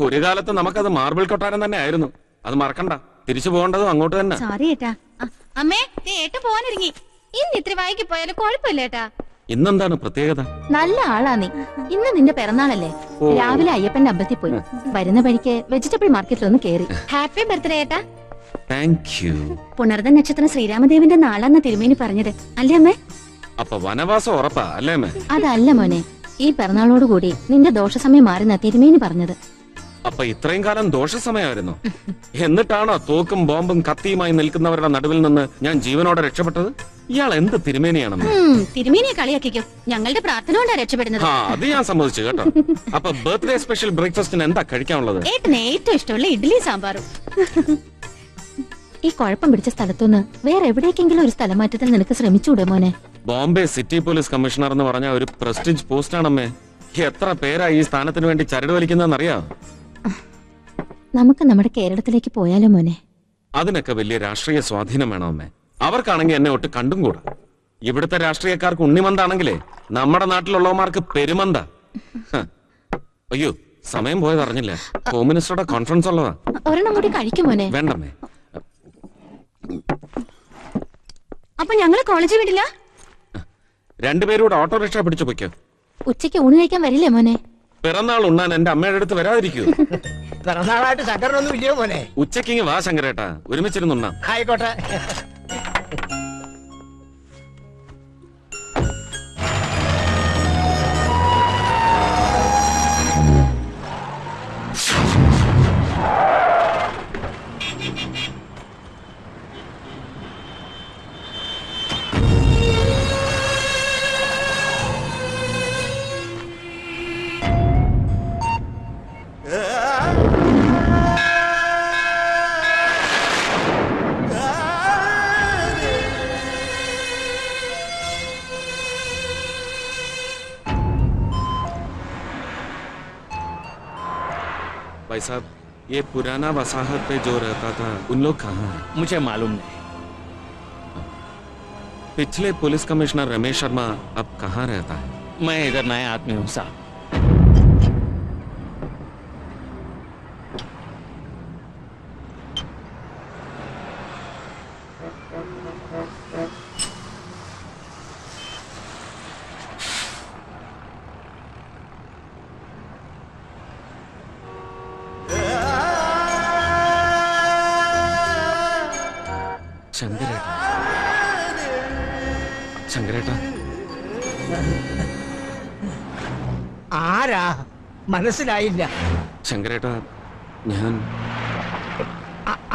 ഒരു കാലത്ത് നമുക്കത് മാർബിൾ കൊട്ടാരം തന്നെ ആയിരുന്നു. അത് മറക്കണ്ട. തിരിച്ചു പോകേണ്ടതും അങ്ങോട്ട് തന്നെ. സോറി ഏട്ടാ. അമ്മേ, ഏട്ട പോവാനിറങ്ങി. ഇന്ന് ഇത്ര വൈകി പോയാലും കുഴപ്പമില്ല ഏട്ടാ. ഇന്നെന്താണ് പ്രത്യേകത? നല്ല ആളാ നീ. ഇന്ന് നിന്റെ പിറന്നാളല്ലേ? രാവിലെ അയ്യപ്പന്റെ അമ്പലത്തിൽ പോയി. വരുന്ന വഴിക്ക് വെജിറ്റബിൾ മാർക്കറ്റിൽ ഒന്ന് കേറി. ഹാപ്പി ബർത്ത്ഡേ ഏട്ടാ. Thank you. പുണർദ നക്ഷത്രം ശ്രീരാമദേവന്റെ നാളാന്ന തിരുമേനി പറഞ്ഞത് അല്ലേ അമ്മേ? അപ്പൊ വനവാസം ഉറപ്പാ അല്ലേ അമ്മേ? അതല്ല മോനെ, ഈ പിറന്നാളോടുകൂടി നിന്റെ ദോഷസമയം മാറുന്ന തിരുമേനി പറഞ്ഞത്. അപ്പൊ ഇത്രയും കാലം ദോഷസമയമായിരുന്നു. എന്നിട്ടാണോ തോക്കും ബോംബും കത്തിയുമായി നിൽക്കുന്നവരുടെ നടുവിൽ നിന്ന് ഞാൻ ജീവനോടെ രക്ഷപ്പെട്ടത്? ഇയാൾ എന്ത് തിരുമേനിയാണെന്ന്. തിരുമേനിയെ കളിയാക്കിക്കോ. ഞങ്ങളുടെ പ്രാർത്ഥന കൊണ്ടാ രക്ഷപ്പെടുന്നത്. അത് ഞാൻ സമ്മതിച്ചു കേട്ടോ. അപ്പൊ ബർത്ത്ഡേ സ്പെഷ്യൽ ബ്രേക്ക്ഫാസ്റ്റിന് എന്താ കഴിക്കാനുള്ളത്? ഏട്ടന് ഏറ്റവും ഇഷ്ടമുള്ള ഇഡ്ഡലി സാമ്പാറും. ഈ കുഴപ്പം പിടിച്ച സ്ഥലത്തുനിന്ന് വേറെ എവിടേക്കെങ്കിലും ഒരു സ്ഥലം മാറ്റത്തിൽ നിനക്ക് ശ്രമിച്ചൂടെ മോനെ? ബോംബെ സിറ്റി പോലീസ് കമ്മീഷണർ എന്ന് പറഞ്ഞ ഒരു പ്രസ്റ്റീജ് പോസ്റ്റ് ആണമ്മേ. എത്ര പേരാ ഈ സ്ഥാനത്തിന് വേണ്ടി ചരട് വലിക്കുന്നറിയാം. നമുക്ക് നമ്മുടെ കേരളത്തിലേക്ക് പോയാലോ മോനെ? അതിനൊക്കെ വലിയ രാഷ്ട്രീയ സ്വാധീനം വേണം അമ്മേ. അവർക്കാണെങ്കിൽ എന്നെ ഒട്ട് കണ്ടും കൂടാ. ഇവിടുത്തെ രാഷ്ട്രീയക്കാർക്ക് ഉണ്ണിമന്താണെങ്കിലേ നമ്മുടെ നാട്ടിലുള്ളവന്മാർക്ക് പെരുമന്ത. അയ്യോ, സമയം പോയത് അറിഞ്ഞില്ല. ഹോം മിനിസ്റ്ററുടെ കോൺഫറൻസ് ഉള്ളതാ. ഒരെണ്ണം കൂടി കഴിക്കും മോനെ. വേണ്ടമ്മേ. അപ്പൊ ഞങ്ങള് കോളേജിൽ വിടില്ല? രണ്ടുപേരൂടെ ഓട്ടോറിക്ഷ പിടിച്ചു പൊയ്ക്കോ. ഉച്ചയ്ക്ക് ഊണ് കഴിക്കാൻ വരില്ലേ മോനെ? പിറന്നാൾ ഉണ്ണാൻ എന്റെ അമ്മയുടെ അടുത്ത് വരാതിരിക്കൂ. പിറന്നാളായിട്ട് ശങ്കരനൊന്നും ഇല്ലയോ മോനെ? ഉച്ചക്കിങ് വാ ശങ്കരേട്ടാ, ഒരുമിച്ചിരുന്നുണ്ണാം. ആയിക്കോട്ടെ. भाई साहब, ये पुराना वसाहत पे जो रहता था उन लोग कहाँ हैं? मुझे मालूम नहीं। पिछले पुलिस कमिश्नर रमेश शर्मा अब कहाँ रहता है? मैं इधर नया आदमी हूँ साहब। ശങ്കരേട്ടാ, ആരാ? മനസ്സിലായില്ല. ശങ്കരേട്ടാ, ഞാൻ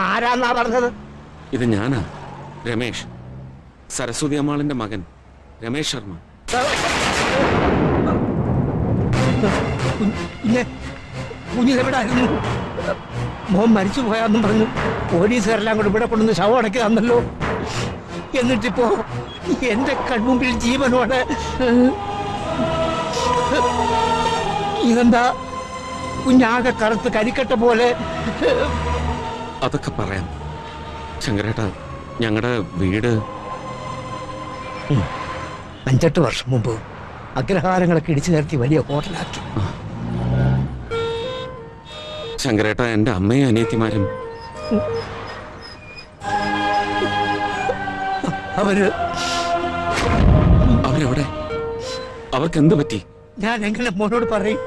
ആരാന്നാ പറഞ്ഞത്? ഇത് ഞാനാ, രമേഷ്, സരസ്വതി അമ്മാളിന്റെ മകൻ രമേഷ് ശർമ്മ. കുഞ്ഞിതെവിടായിരുന്നു? മോൻ മരിച്ചു പോയാന്നും പറഞ്ഞു പോലീസുകാരെല്ലാം കൂടെ ഇവിടെ കൊണ്ടുവന്ന് ശവം അടക്കി തന്നല്ലോ. എന്നിട്ടിപ്പോ എന്റെ കൺമുമ്പിൽ ജീവനോടെ. ഇതെന്താ കുഞ്ഞാകെ കറുത്ത് കരിക്കട്ട പോലെ? അതൊക്കെ പറയാം ശങ്കരേട്ടാ. ഞങ്ങളുടെ വീട് 5-8 വർഷം മുമ്പ് അഗ്രഹാരങ്ങളൊക്കെ ഇടിച്ചു നിരത്തി വലിയ ഹോട്ടലാക്കി. ശങ്കരേട്ടാ, എന്റെ അമ്മയും അനിയത്തിമാരും അവരെവിടെ? അവർക്ക് എന്ത് പറ്റി? ഞാൻ എങ്ങനെ മോനോട് പറയും?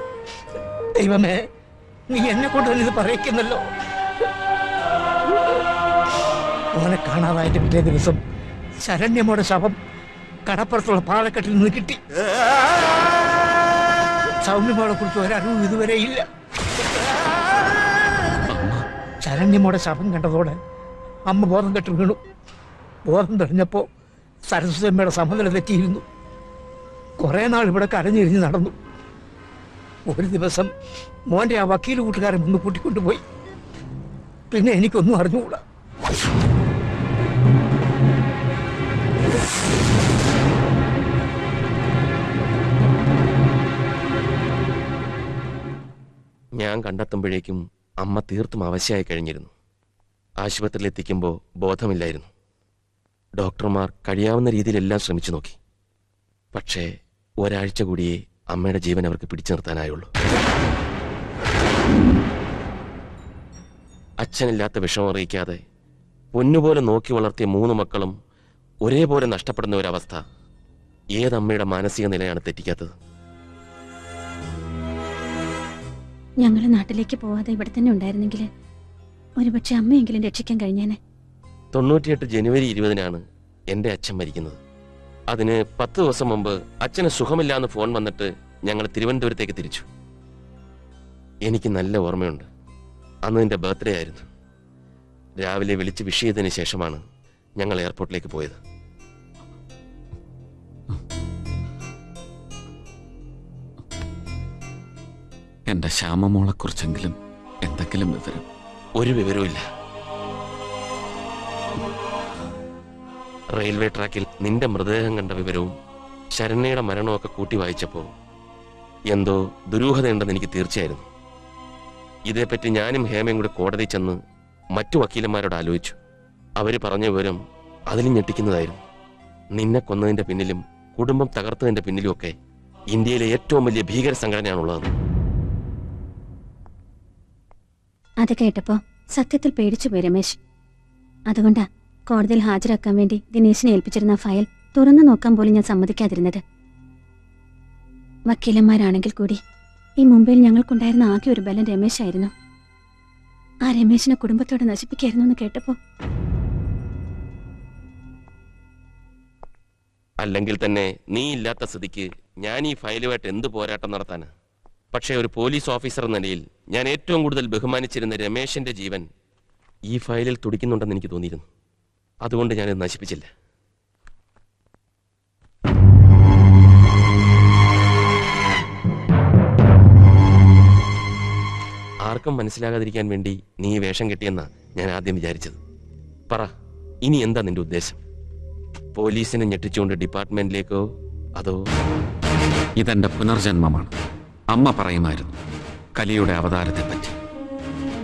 ദൈവമേ, നീ എന്നെ കൊണ്ട് തന്നെ ഇത് പറയിക്കുന്നല്ലോ. മോനെ കാണാതായിട്ട് പിറ്റേ ദിവസം ശരണ്യമോടെ ശവം കടപ്പുറത്തുള്ള പാലക്കെട്ടിൽ നിന്ന് കിട്ടി. സൗമ്യമോളെ കുറിച്ച് ഒരറിവും ഇതുവരെ ഇല്ല. ശരണ്യമോടെ ശവം കണ്ടതോടെ അമ്മ ബോധം കെട്ട് വീണു. ബോധം തെളിഞ്ഞപ്പോ സരസ്വതിയമ്മയുടെ സമനില തെറ്റിയിരുന്നു. കുറെ നാൾ ഇവിടെ കരഞ്ഞിരിഞ്ഞ് നടന്നു. ഒരു ദിവസം മോന്റെ ആ വക്കീൽ കൂട്ടുകാരൻ ഒന്ന് കൂട്ടിക്കൊണ്ടുപോയി. പിന്നെ എനിക്കൊന്നും അറിഞ്ഞുകൂടാ. ഞാൻ കണ്ടെത്തുമ്പോഴേക്കും അമ്മ തീർത്തും അവശയായി കഴിഞ്ഞിരുന്നു. ആശുപത്രിയിൽ എത്തിക്കുമ്പോൾ ബോധമില്ലായിരുന്നു. ഡോക്ടർമാർ കഴിയാവുന്ന രീതിയിലെല്ലാം ശ്രമിച്ചു നോക്കി. പക്ഷേ ഒരാഴ്ച കൂടിയേ അമ്മയുടെ ജീവൻ അവർക്ക് പിടിച്ചു നിർത്താനായുള്ളൂ. അച്ഛനില്ലാത്ത വിഷമം അറിയിക്കാതെ പൊന്നുപോലെ നോക്കി വളർത്തിയ 3 മക്കളും ഒരേപോലെ നഷ്ടപ്പെടുന്ന ഒരവസ്ഥ ഏതമ്മയുടെ മാനസിക നിലയാണ് തെറ്റിക്കാത്തത്? ഞങ്ങൾ നാട്ടിലേക്ക് പോവാതെ ഇവിടെ തന്നെ ഉണ്ടായിരുന്നെങ്കിൽ ഒരുപക്ഷെ അമ്മയെങ്കിലും രക്ഷിക്കാൻ കഴിഞ്ഞേനെ. 98 ജനുവരി 20-നാണ് എൻ്റെ അച്ഛൻ മരിക്കുന്നത്. അതിന് 10 ദിവസം മുമ്പ് അച്ഛന് സുഖമില്ലാന്ന് ഫോൺ വന്നിട്ട് ഞങ്ങൾ തിരുവനന്തപുരത്തേക്ക് തിരിച്ചു. എനിക്ക് നല്ല ഓർമ്മയുണ്ട്. അന്ന് എൻ്റെ ബർത്ത്ഡേ ആയിരുന്നു. രാവിലെ വിളിച്ച് വിഷ് ചെയ്തതിന് ശേഷമാണ് ഞങ്ങൾ എയർപോർട്ടിലേക്ക് പോയത്. എന്റെ ശ്യാമമോളെ കുറിച്ചെങ്കിലും എന്തെങ്കിലും വിവരം? ഒരു വിവരവും ഇല്ല. റെയിൽവേ ട്രാക്കിൽ നിന്റെ മൃതദേഹം കണ്ട വിവരവും ശരണ്യയുടെ മരണമൊക്കെ കൂട്ടി വായിച്ചപ്പോൾ എന്തോ ദുരൂഹതയുണ്ടെന്ന് എനിക്ക് തീർച്ചയായിരുന്നു. ഇതേപ്പറ്റി ഞാനും ഹേമയും കൂടി കോടതി ചെന്ന് മറ്റു വക്കീലന്മാരോട് ആലോചിച്ചു. അവര് പറഞ്ഞ വിവരം അതിലും ഞെട്ടിക്കുന്നതായിരുന്നു. നിന്നെ കൊന്നതിന്റെ പിന്നിലും കുടുംബം തകർത്തതിന്റെ പിന്നിലും ഒക്കെ ഇന്ത്യയിലെ ഏറ്റവും വലിയ ഭീകര സംഘടനയാണുള്ളതെന്ന്. അത് കേട്ടപ്പോ സത്യത്തിൽ പേടിച്ചുപോയി രമേശ്. അതുകൊണ്ടാ കോടതിയിൽ ഹാജരാക്കാൻ വേണ്ടി ദിനേശിനെ ഏൽപ്പിച്ചിരുന്ന ഫയൽ തുറന്നു നോക്കാൻ പോലും ഞാൻ സമ്മതിക്കാതിരുന്നത്. വക്കീലന്മാരാണെങ്കിൽ കൂടി ഈ മുംബൈയിൽ ഞങ്ങൾക്കുണ്ടായിരുന്ന ആകെ ഒരു ബലം രമേശായിരുന്നു. ആ രമേശിനെ കുടുംബത്തോടെ നശിപ്പിക്കായിരുന്നു എന്ന് കേട്ടപ്പോ അല്ലെങ്കിൽ തന്നെ നീ ഇല്ലാത്ത സ്ഥിതിക്ക് ഞാൻ ഈ ഫയലുമായിട്ട് എന്ത് പോരാട്ടം നടത്താന്? പക്ഷേ ഒരു പോലീസ് ഓഫീസർ എന്ന നിലയിൽ ഞാൻ ഏറ്റവും കൂടുതൽ ബഹുമാനിച്ചിരുന്ന രമേശിന്റെ ജീവൻ ഈ ഫയലിൽ തുടിക്കുന്നുണ്ടെന്ന് എനിക്ക് തോന്നിയിരുന്നു. അതുകൊണ്ട് ഞാനത് നശിപ്പിച്ചില്ല. ആർക്കും മനസ്സിലാകാതിരിക്കാൻ വേണ്ടി നീ വേഷം കെട്ടിയെന്നാ ഞാൻ ആദ്യം വിചാരിച്ചത്. പറ, ഇനി എന്താ നിന്റെ ഉദ്ദേശം? പോലീസിനെ ഞെട്ടിച്ചുകൊണ്ട് ഡിപ്പാർട്ട്മെന്റിലേക്കോ അതോ? ഇതെന്റെ പുനർജന്മമാണ്. അമ്മ പറയുമായിരുന്നു കലിയുടെ അവതാരത്തെപ്പറ്റി.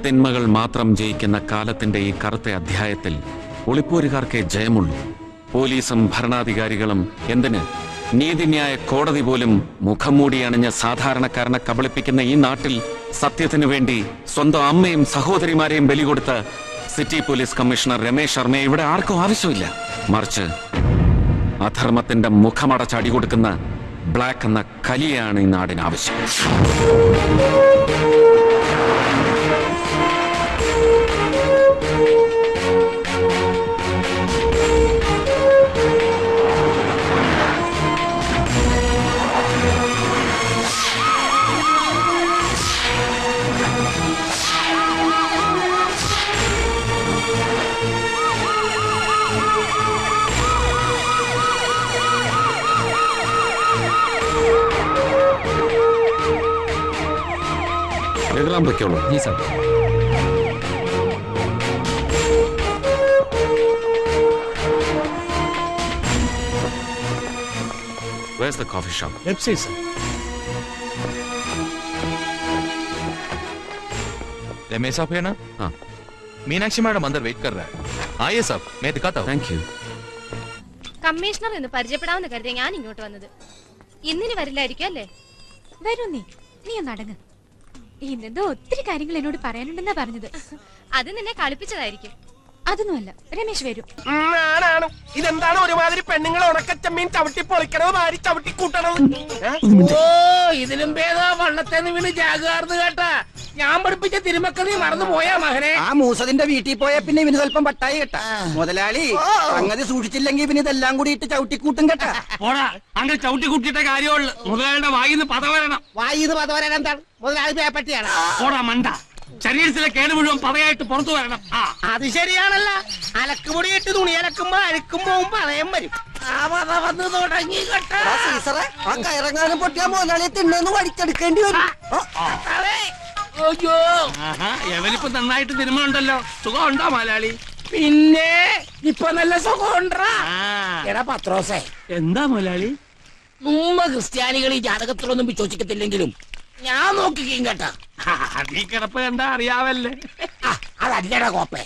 തിന്മകൾ മാത്രം ജയിക്കുന്ന കാലത്തിന്റെ ഈ കറുത്ത അധ്യായത്തിൽ ഒളിപ്പോരുകാർക്കേ ജയമുള്ളൂ. പോലീസും ഭരണാധികാരികളും എന്തിന് നീതിന്യായ കോടതി പോലും മുഖം മൂടി അണിഞ്ഞ സാധാരണക്കാരനെ കബളിപ്പിക്കുന്ന ഈ നാട്ടിൽ സത്യത്തിനു വേണ്ടി സ്വന്തം അമ്മയും സഹോദരിമാരെയും ബലി കൊടുത്ത സിറ്റി പോലീസ് കമ്മീഷണർ രമേശ് ശർമ്മയെ ഇവിടെ ആർക്കും ആവശ്യമില്ല. മറിച്ച് അധർമ്മത്തിന്റെ മുഖമടച്ച് അടികൊടുക്കുന്ന ബ്ലാക്ക് എന്ന കലിയാണ് ഈ നാടിന് ആവശ്യം. വെക്കോളൂ. जी sir. Where's the coffee shop? Website sir. Ramesh साहब है ना? हाँ. मीनाक्षी मैडम अंदर वेट कर रहा है. आइए साहब, मैं दिखाता हूँ. Thank you. കമ്മീഷണർ എന്ന് പരിചയപ്പെടാമെന്ന് കരുതിയ ഞാൻ ഇങ്ങോട്ട് വന്നത്. ഇന്നിന് വരില്ലായിരിക്കും അല്ലേ? വരൂ, നീ ഒന്ന് അടങ്ങ്. ഇന്നെന്തോ ഒത്തിരി കാര്യങ്ങൾ എന്നോട് പറയാനുണ്ടെന്നാ പറഞ്ഞത്. അത് നിന്നെ കളിപ്പിച്ചതായിരിക്കും. അതൊന്നുമല്ല, രമേശ് വരും. ഇതെന്താണ് ഒരുമാതിരി പെണ്ണുങ്ങളെ ഉണക്കച്ചമ്മീൻ ചവിട്ടി പൊളിക്കണോ മാരി ചവിട്ടി കൂട്ടണോ? ഓ, ഇതിലും ഭേദാ വള്ളത്തേന്ന് വീണ് ജാഗാർന്ന് കേട്ടാ. ഞാൻ പഠിപ്പിച്ച തിരുമക്കൾ നീ മറന്നു പോയാ മകനെ. ആ മൂസതിന്റെ വീട്ടിൽ പോയാ പിന്നെ ഇവന് സ്വല്പം പട്ടായി കേട്ടാ. മുതലാളി സംഗതി സൂക്ഷിച്ചില്ലെങ്കിൽ പിന്നെ ഇതെല്ലാം കൂടി ഇട്ട് ചവിട്ടിക്കൂട്ടും കേട്ടാ. പോടാ, അങ്ങനെ ചവിട്ടി കൂട്ടിയിട്ട കാര്യമുള്ളു. മുതലാളിയുടെ വായിന്ന് പത വരണം. വായിന്ന് പത വരാൻ എന്താണ്? മുതലാളി പേപ്പറ്റിയാണ്. പോടാ മണ്ട, ശരീരത്തിലെ കേട് മുഴുവൻ പതയായിട്ട് പുറത്തു വരണം. അത് ശരിയാണല്ല. അലക്കുപൊടി ഇട്ട് തുണി അലക്കുമ്പോ അഴുക്കുമ്പോ പറയാൻ വരും. ആ പത വന്ന് തുടങ്ങി കേട്ടാ. ആ കയറങ്ങാനും പൊട്ടിയാ മുതലാളിയെ തിന്നെന്ന് വടിച്ചെടുക്കേണ്ടി വരും. അയ്യോ, എവനിപ്പോ നന്നായിട്ട് തിരുമലുണ്ടല്ലോ. സുഖമുണ്ടോ മലയാളി? പിന്നെ ഇപ്പൊ നല്ല സുഖമുണ്ടാ. എടാ പത്രോസേ, എന്താ മുതലാളി? മുമ്പ് ക്രിസ്ത്യാനികൾ ഈ ജാതകത്തിലൊന്നും വിശ്വസിക്കത്തില്ലെങ്കിലും ഞാൻ നോക്കിക്കും കേട്ടാ. നീ കിടപ്പ് കണ്ടാ അറിയാവല്ലേ. അതല്ലടാ കോപ്പേ,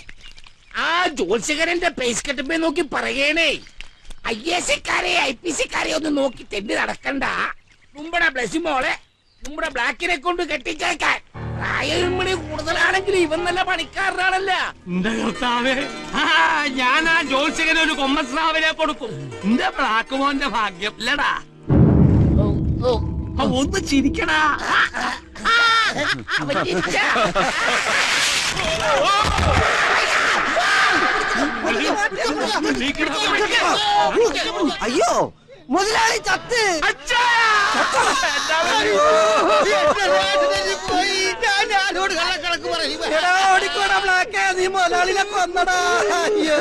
ആ ജോത്സ്യകരന്റെ പേസ് കെട്ടുമ്പോ നോക്കി പറയണേ. IAS കാരെ IPC കാരെ ഒന്നും നോക്കി തെണ്ടി നടക്കണ്ട. നമ്മുടെ ബ്ലസ്സിമോളെ നമ്മുടെ ബ്ലാക്കിനെ കൊണ്ട് കെട്ടിച്ചേക്കാൻ. പ്രായമണി കൂടുതലാണെങ്കിൽ ഇവൻ നല്ല പണിക്കാരനാണല്ല. എന്റെ കർത്താവേ, ഞാൻ ആ ജോത്സ്യകന് ഒരു കൊമ്മസ്രാവിനെ കൊടുക്കും. എന്റെ ബ്ലാക്കുമോന്റെ ഭാഗ്യം ഇല്ലടാ. ഒന്ന് ചിരിക്കടാ. അയ്യോ മുതലാളി ചത്ത്. ഓടിക്കോടാ ബ്ലാക്ക്, നീ മുതലാളിനെ കൊന്നടാ. അയ്യോ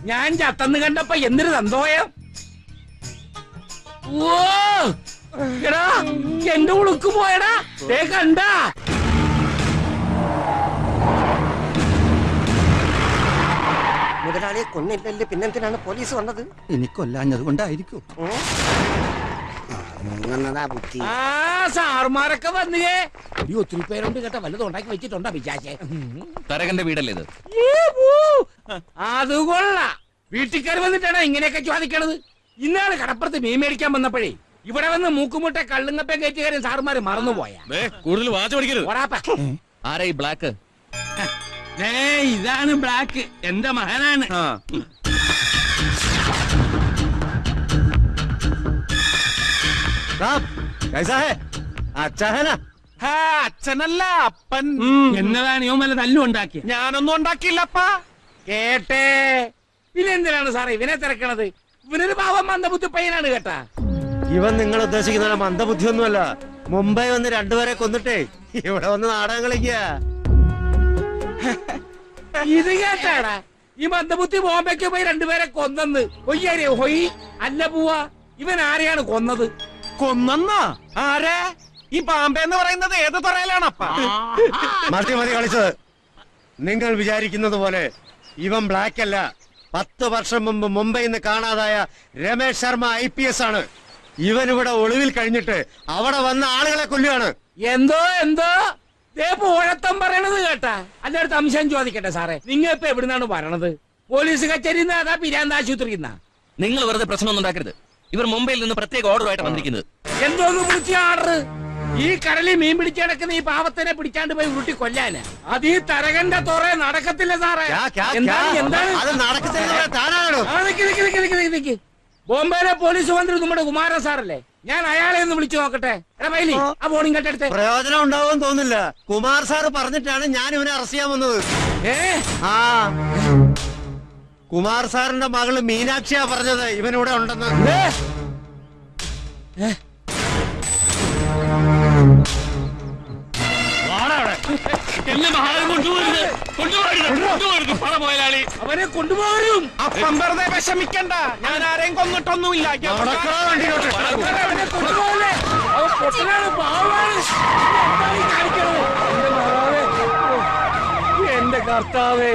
ഞാൻ ചത്തന്ന് കണ്ടപ്പോ എന്തൊരു സന്തോഷം. ഓ എടാ എന്റെ ഉളുക്ക് പോയടാ. കണ്ട മുതലാളിയെ കൊന്നില്ലല്ലേ, പിന്നെന്തിനാണ് പോലീസ് വന്നത്? എനിക്കൊല്ലാഞ്ഞത് കൊണ്ടായിരിക്കും. ആ സാറുമാരൊക്കെ വന്നേ. ഈ ഒത്തിരി പേരുണ്ട് കേട്ടോ. വല്ലതും ഉണ്ടാക്കി വെച്ചിട്ടുണ്ടോ വിചാരിച്ചേ? തരകന്റെ വീടല്ലേ ഇത്? അത് കൊള്ളാം. വീട്ടിൽ വന്നിട്ടാണ് ഇങ്ങനെയൊക്കെ ചോദിക്കണത്. ഇന്നാള് കടപ്പുറത്ത് മീൻ മേടിക്കാൻ വന്നപ്പോഴേ ഇവിടെ വന്ന് മൂക്കുമുട്ട കള്ളുങ്ങപ്പൻ കയറ്റുകാരൻ സാറുമാര് മറന്നുപോയാ. കൂടുതൽ വാച്ച് പഠിക്കരുത്. ആരാ ഈ ബ്ലാക്ക്? ഇതാണ് ബ്ലാക്ക്, എന്റെ മകനാണ്. അച്ഛനല്ല അപ്പൻ. എന്നതാണ് യോ വല്ല തല്ലും ഉണ്ടാക്കി? ഞാനൊന്നും ഉണ്ടാക്കിയില്ലപ്പാ. കേട്ടേ. പിന്നെന്തിനാണ് സാറേ ഇവനെ തിരക്കണത്? ഇവനൊരു പാവം മന്ദബുദ്ധി പയ്യനാണ് കേട്ടാ. ഇവൻ നിങ്ങൾ ഉദ്ദേശിക്കുന്ന മന്ദബുദ്ധിയൊന്നുമല്ല. മുംബൈ വന്ന് രണ്ടുപേരെ കൊന്നിട്ടേ ഇവിടെ വന്ന് നാടകം കളിക്കുക. ഇത് കേട്ടാടാ, ഈ മന്ദബുദ്ധി ബോംബെക്ക് പോയി രണ്ടുപേരെ കൊന്നെന്ന്. ഒയ്യാരിയോ ഹൊയ് അല്ല പോവാ. ഇവൻ ആരെയാണ് കൊന്നത്? കൊന്നെന്നാ? ആരെ? ഈ പാമ്പ എന്ന് പറയുന്നത് ഏത് തുറയിലാണപ്പാ? മതി മതി കളിച്ചത്. നിങ്ങൾ വിചാരിക്കുന്നത് പോലെ ഇവൻ ബ്ലാക്ക് അല്ല. 10 വർഷം മുമ്പ് മുംബൈയിൽ നിന്ന് കാണാതായ രമേശ് ശർമ്മ IPS ആണ്. ഇവൻ ഇവിടെ ഒളിവിൽ കഴിഞ്ഞിട്ട് അവിടെ വന്ന ആളുകളെ കൊല്ലുകയാണ്. എന്തോ എന്തോ പോഴത്തം പറയണത് കേട്ടാ. അല്ലടുത്ത് അംശം ചോദിക്കട്ടെ സാറേ, നിങ്ങൾ ഇപ്പൊ എവിടുന്നാണ് വരണത്? പോലീസ് കച്ചേരിന്ന് അതാ പിരാന്ത ആശുപത്രിന്നാ? നിങ്ങൾ വെറുതെ പ്രശ്നമൊന്നും ഉണ്ടാക്കരുത്. ഇവർ മുംബൈയിൽ നിന്ന് പ്രത്യേക ഓർഡറുമായിട്ട് വന്നിരിക്കുന്നത്. എന്തോന്ന് വിളിച്ച ഓർഡർ? ഈ കടലിൽ മീൻ പിടിച്ചു കിടക്കുന്ന ഈ പാവത്തിനെ പിടിച്ചാണ്ട് പോയി ഉരുട്ടി കൊല്ലാന്. അത് ഈ തരകന്റെ തുറ നടക്കത്തില്ല സാറേ. ബോംബെയിലെ പോലീസ് മന്ത്രി നമ്മുടെ കുമാരൻ സാറല്ലേ? ഞാൻ അയാളെ ഒന്ന് വിളിച്ചു നോക്കട്ടെ. എടാ മൈലി, ആ ഫോണിങ് കട്ടെടുത്ത്. പ്രയോജനം ഉണ്ടാവും തോന്നില്ല. കുമാർ സാറ് പറഞ്ഞിട്ടാണ് ഞാൻ ഇവനെ അറസ്റ്റ് ചെയ്യാൻ വന്നത്. ആ കുമാർ സാറിന്റെ മകള് മീനാക്ഷിയാ പറഞ്ഞത് ഇവനിവിടെ ഉണ്ടെന്ന്. അവനെ കൊണ്ടുപോകരും. അപ്പം വെറുതെ വിഷമിക്കണ്ട, ഞാൻ ആരെയും കൊന്നിട്ടൊന്നുമില്ല. എന്റെ കർത്താവേ,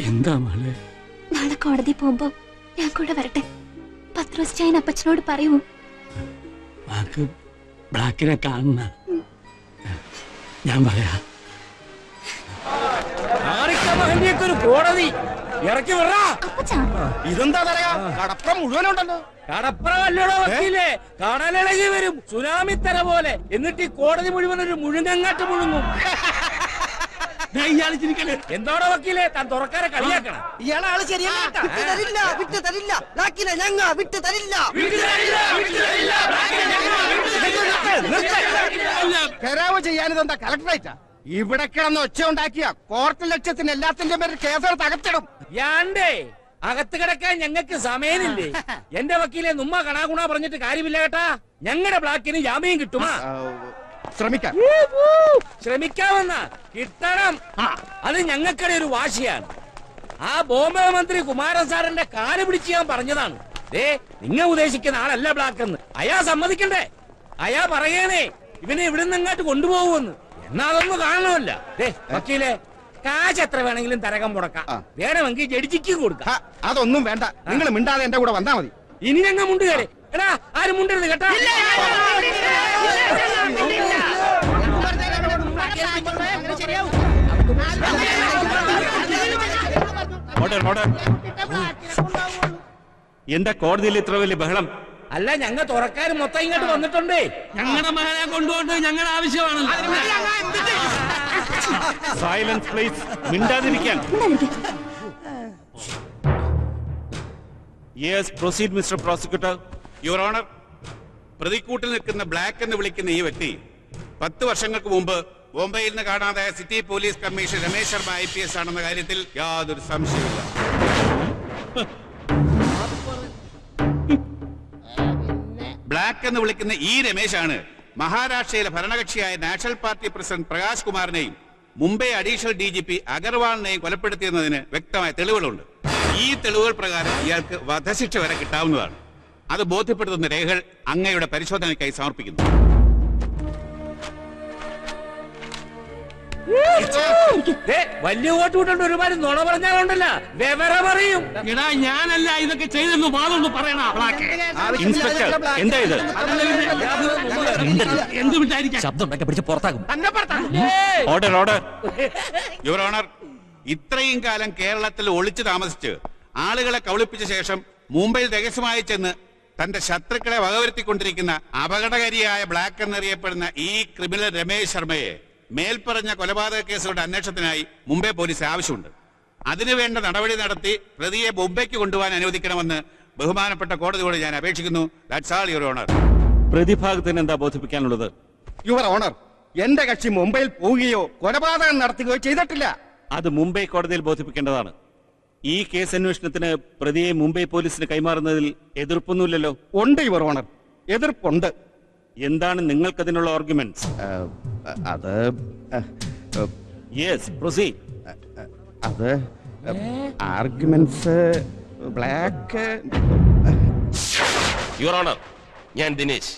എന്താ മോളെ? നാളെ കോടതി പോകുമ്പോ ഞാൻ കൂടെ വരട്ടെ. പത്രോസ് ചായൻ അപ്പച്ചനോട് പറയൂ. ബ്ലാക്കിനെ കാണുന്ന ഞാൻ പറയാ. ഒരു കോടതി ഇറക്കി വിടാ. ഇതെന്താ പറയാ? കടപ്പുറം മുഴുവനുണ്ടല്ലോ. കടപ്പുറമല്ലോ വക്കീലേ, കടലിളകി വരും സുനാമി തര പോലെ. എന്നിട്ട് ഈ കോടതി മുഴുവൻ ഒരു മുഴുങ്ങങ്ങാട്ട് മുഴുങ്ങും. ഇയാൾ ചിരിക്കല് എന്തോടെ വക്കീലെ താൻ തുറക്കാരെ കളിയാക്കണം. ഇയാളെ ആള് ശരിയല്ല കേട്ടാ. വിട്ട് തരില്ല ബ്ലാക്കിനെ ഞങ്ങ വിട്ട് തരില്ല. കരാവ് ചെയ്യാനിതെന്താ കളക്ടറേറ്റാ? ഇവിടെ കിടന്ന് ഒച്ച ഉണ്ടാക്കിയ കോർട്ട് ലക്ഷ്യത്തിന് എല്ലാത്തിന്റെ പേരിൽ കേസെടുത്ത് അകത്തിടും. യാണ്ടേ അകത്ത് കിടക്കാൻ ഞങ്ങൾക്ക് സമയമില്ലേ? എന്റെ വക്കീലെ നുമ്മ കണാകുണ പറഞ്ഞിട്ട് കാര്യമില്ല കേട്ടാ. ഞങ്ങളുടെ ബ്ലാക്കിന് ജാമ്യം കിട്ടുമാ? ശ്രമിക്കാം. ശ്രമിക്കാമെന്ന കിട്ടണം. അത് ഞങ്ങൾക്കിടെ ഒരു വാശിയാണ്. ആ ബോംബെ മന്ത്രി കുമാരൻ സാറിന്റെ കാല് പിടിച്ച് ഞാൻ പറഞ്ഞതാണ്. നിങ്ങൾ ഉദ്ദേശിക്കുന്ന ആളല്ല ബ്ലാക്ക് എന്ന്. അയാ സമ്മതിക്കണ്ടേ? അയാ പറയണേ ഇവനെ ഇവിടുന്ന് ഇങ്ങോട്ട് കൊണ്ടുപോകുമെന്ന്. എന്നാ അതൊന്നും കാണണമല്ല. വക്കീലെ കാശ് എത്ര വേണമെങ്കിലും തരകം മുടക്കാം. വേണമെങ്കിൽ ജഡ്ജിക്ക് കൊടുക്കാം. അതൊന്നും വേണ്ട, നിങ്ങൾ മിണ്ടാതെ എന്റെ കൂടെ വന്നാ മതി. ഇനി ഞങ്ങൾ മുണ്ടുകയറി. എടാ ആരും മുണ്ടരുത് കേട്ടാ. എന്താ കോടതിയിൽ ഇത്ര വലിയ ബഹളം? അല്ല ഞങ്ങൾ തുറക്കാരും മൊത്തം ഇങ്ങോട്ട് വന്നിട്ടുണ്ടേ. ഞങ്ങളുടെ മകനെ കൊണ്ടുപോകേണ്ടത് ഞങ്ങളുടെ ആവശ്യമാണല്ലോ. Silence please. മിണ്ടാതിരിക്കാൻ. Yes proceed mister prosecutor. Your honour, പ്രതിക്കൂട്ടിൽ നിൽക്കുന്ന ബ്ലാക്ക് എന്ന് വിളിക്കുന്ന ഈ വ്യക്തി 10 വർഷങ്ങൾക്ക് മുമ്പ് ബോംബെയിൽ നിന്ന് കാണാതായ city police commissioner Ramesh Sharma IPS ആണെന്ന കാര്യത്തിൽ യാതൊരു സംശയമില്ല. ബ്ലാക്ക് എന്ന് വിളിക്കുന്ന ഈ രമേശാണ് മഹാരാഷ്ട്രയിലെ ഭരണകക്ഷിയായ നാഷണൽ പാർട്ടി പ്രസിഡന്റ് പ്രകാശ് കുമാറിനെയും മുംബൈ അഡീഷണൽ DGP അഗർവാളിനെയും കൊലപ്പെടുത്തിയെന്നതിന് വ്യക്തമായ തെളിവുകളുണ്ട്. ഈ തെളിവുകൾ പ്രകാരം ഇയാൾക്ക് വധശിക്ഷ വരെ കിട്ടാവുന്നതാണ്. അത് ബോധ്യപ്പെടുത്തുന്ന രേഖകൾ അങ്ങയുടെ പരിശോധനയ്ക്കായി സമർപ്പിക്കുന്നു. വലിയ വോട്ട് വിട്ടുണ്ട് ഒരുപാട് നുണ പറഞ്ഞാലുണ്ടല്ല വിവരം അറിയും. എടാ ഞാനല്ല ഇതൊക്കെ ചെയ്തെന്ന് വാദമൊന്ന് പറയണ. ഇൻസ്പെക്ടർ എന്താ ഇത്? എന്ത് വിട്ടായിരിക്കാം? ശബ്ദം ഉണ്ടാക്കി പിടിച്ച് പുറത്താകും. Order order. യുവർ ഓണർ, ഇത്രയും കാലം കേരളത്തിൽ ഒളിച്ചു താമസിച്ച് ആളുകളെ കബളിപ്പിച്ച ശേഷം മുംബൈയിൽ രഹസ്യമായി ചെന്ന് തന്റെ ശത്രുക്കളെ വകവരുത്തിക്കൊണ്ടിരിക്കുന്ന അപകടകാരിയായ ബ്ലാക്ക് എന്നറിയപ്പെടുന്ന ഈ ക്രിമിനൽ രമേശ് ശർമ്മയെ മേൽപ്പറഞ്ഞ കൊലപാതക കേസുകളുടെ അന്വേഷണത്തിനായി മുംബൈ പോലീസ് ആവശ്യമുണ്ട്. അതിനുവേണ്ട നടപടി നടത്തി പ്രതിയെ മുംബൈക്ക് കൊണ്ടുപോകാൻ അനുവദിക്കണമെന്ന് ബഹുമാനപ്പെട്ട കോടതിയോട് ഞാൻ അപേക്ഷിക്കുന്നു. That's all your honour. പ്രതിഭാഗത്തിന് എന്താ ബോധിപ്പിക്കാനുള്ളത്? യുവർ ഓണർ, എന്റെ കക്ഷി മുംബൈയിൽ പോവുകയോ കൊലപാതകം നടത്തുകയോ ചെയ്തിട്ടില്ല. അത് മുംബൈ കോടതിയിൽ ബോധിപ്പിക്കേണ്ടതാണ്. ഈ കേസ് അന്വേഷണത്തിന് പ്രതിയെ മുംബൈ പോലീസിന് കൈമാറുന്നതിൽ എതിർപ്പൊന്നുമില്ലല്ലോ? ഉണ്ട് യുവർ ഓണർ, എതിർപ്പുണ്ട്. എന്താണ് നിങ്ങൾക്കതിനുള്ള ആർഗ്യുമെന്റ്സ്? അത് യെസ് പ്രൊസീഡ്. അത് ആർഗ്യുമെന്റ്സ് ബ്ലാക്ക്. യുവർ ഓണർ, ഞാൻ ദിനേശ്,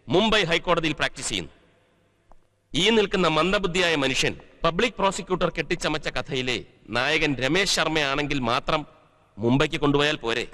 മുംബൈ ഹൈക്കോടതിയിൽ പ്രാക്ടീസ് ചെയ്യുന്നു. ഈ നിൽക്കുന്ന മന്ദബുദ്ധിയായ മനുഷ്യൻ പബ്ലിക് പ്രോസിക്യൂട്ടർ കെട്ടിച്ചമച്ച കഥയിലെ നായകൻ രമേശ് ശർമ്മയാണെങ്കിൽ മാത്രം മുംബൈക്ക് കൊണ്ടുപോയാൽ പോരെ?